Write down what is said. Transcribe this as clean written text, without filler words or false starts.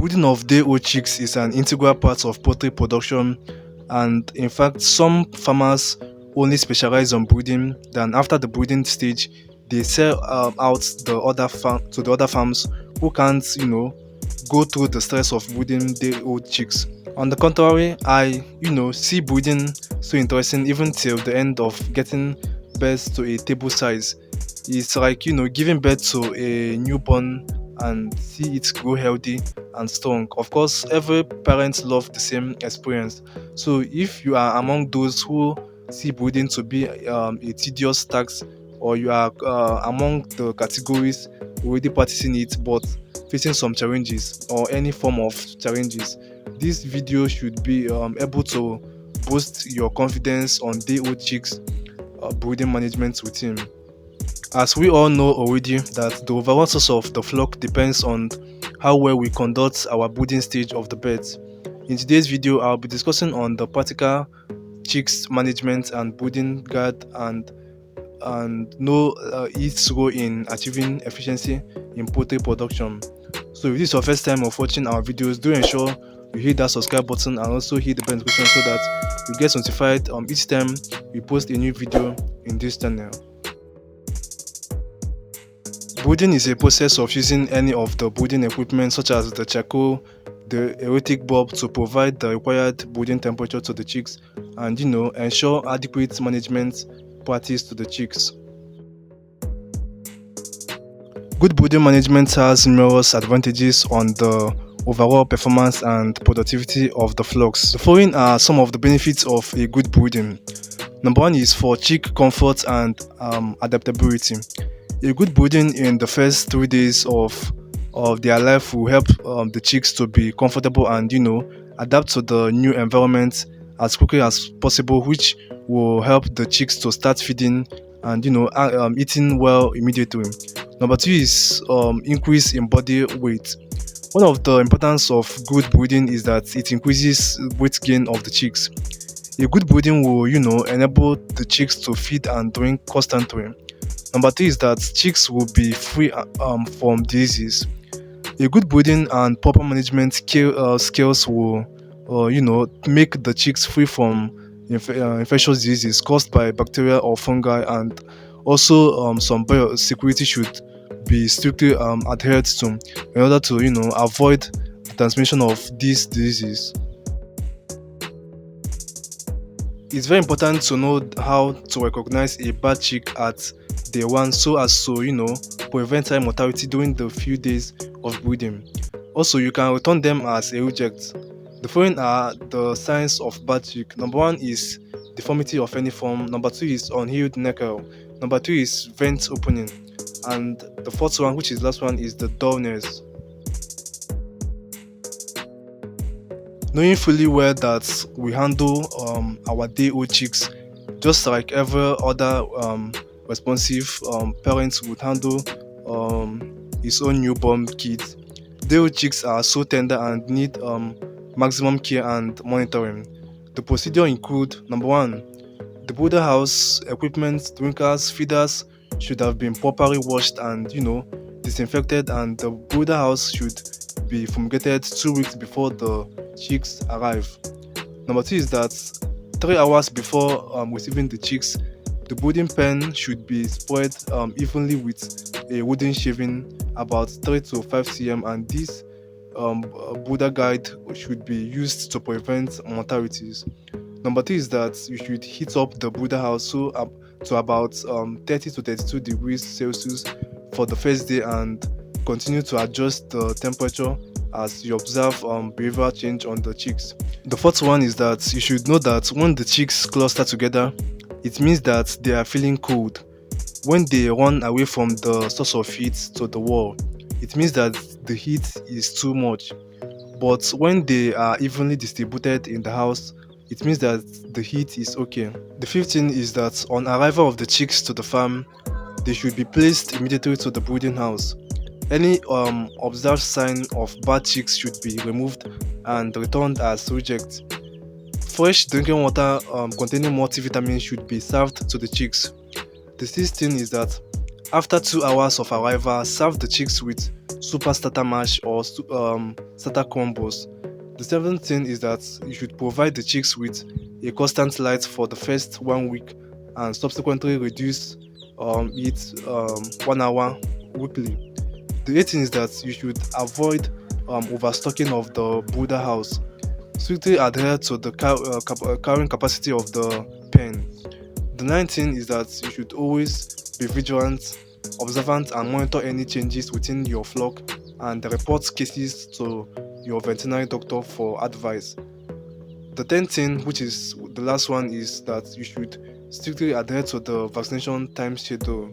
Breeding of day-old chicks is an integral part of poultry production, and in fact, some farmers only specialize on breeding. Then, after the breeding stage, they sell out the other farm to the other farms who can't, go through the stress of breeding day-old chicks. On the contrary, I, see breeding so interesting even till the end of getting birth to a table size. It's like giving birth to a newborn and see it grow healthy and strong. Of course, every parent loves the same experience. So if you are among those who see breeding to be a tedious task, or you are among the categories already practicing it but facing some challenges or any form of challenges, this video should be able to boost your confidence on day-old chicks breeding management routine. As we all know already that the overall success of the flock depends on how well we conduct our breeding stage of the birds. In today's video, I'll be discussing on the practical chicks management and breeding guide and know its role in achieving efficiency in poultry production. So if this is your first time of watching our videos, do ensure you hit that subscribe button and also hit the bell notification so that you get notified each time we post a new video in this channel. Brooding is a process of using any of the brooding equipment such as the charcoal, the erotic bulb to provide the required brooding temperature to the chicks and ensure adequate management practice to the chicks. Good brooding management has numerous advantages on the overall performance and productivity of the flocks. The following are some of the benefits of a good brooding. Number one is for chick comfort and adaptability. A good brooding in the first 3 days of their life will help the chicks to be comfortable and adapt to the new environment as quickly as possible, which will help the chicks to start feeding and eating well immediately. Number two is increase in body weight. One of the importance of good breeding is that it increases weight gain of the chicks. A good breeding will enable the chicks to feed and drink constantly. Number three is that chicks will be free from diseases. A good breeding and proper management skills will make the chicks free from infectious diseases caused by bacteria or fungi, and also some biosecurity should be strictly adhered to in order to avoid the transmission of these diseases. It's very important to know how to recognize a bad chick at day one so as to prevent high mortality during the few days of breeding. Also, you can return them as a reject. The following are the signs of bad chick. Number one is deformity of any form. Number two is unhealed neckel. Number three is vent opening. And the fourth one, which is the last one, is the dullness. Knowing fully well that we handle our day-old chicks just like every other responsive parents would handle his own newborn kids, day-old chicks are so tender and need maximum care and monitoring. The procedure include: number one, the brooder house equipment, drinkers, feeders should have been properly washed and disinfected, and the brooder house should be fumigated 2 weeks before the chicks arrive. Number two is that 3 hours before receiving the chicks, the brooding pen should be spread evenly with a wooden shaving about 3 to 5 cm, and this brooder guide should be used to prevent mortalities. Number three is that you should heat up the brooder house to about 30 to 32 degrees Celsius for the first day and continue to adjust the temperature as you observe behavioral change on the chicks. The fourth one is that you should know that when the chicks cluster together, it means that they are feeling cold. When they run away from the source of heat to the wall, it means that the heat is too much. But when they are evenly distributed in the house, it means that the heat is okay. The fifth thing is that on arrival of the chicks to the farm, they should be placed immediately to the brooding house. Any observed sign of bad chicks should be removed and returned as reject. Fresh drinking water containing multivitamin should be served to the chicks. The sixth thing is that after 2 hours of arrival, serve the chicks with super starter mash or starter combos. The seventh thing is that you should provide the chicks with a constant light for the first 1 week and subsequently reduce it 1 hour weekly. The eighth thing is that you should avoid overstocking of the brooder house. Strictly adhere to the carrying capacity of the pen. The ninth thing is that you should always be vigilant, observant, and monitor any changes within your flock and report cases to your veterinary doctor for advice. The tenth thing, which is the last one, is that you should strictly adhere to the vaccination time schedule.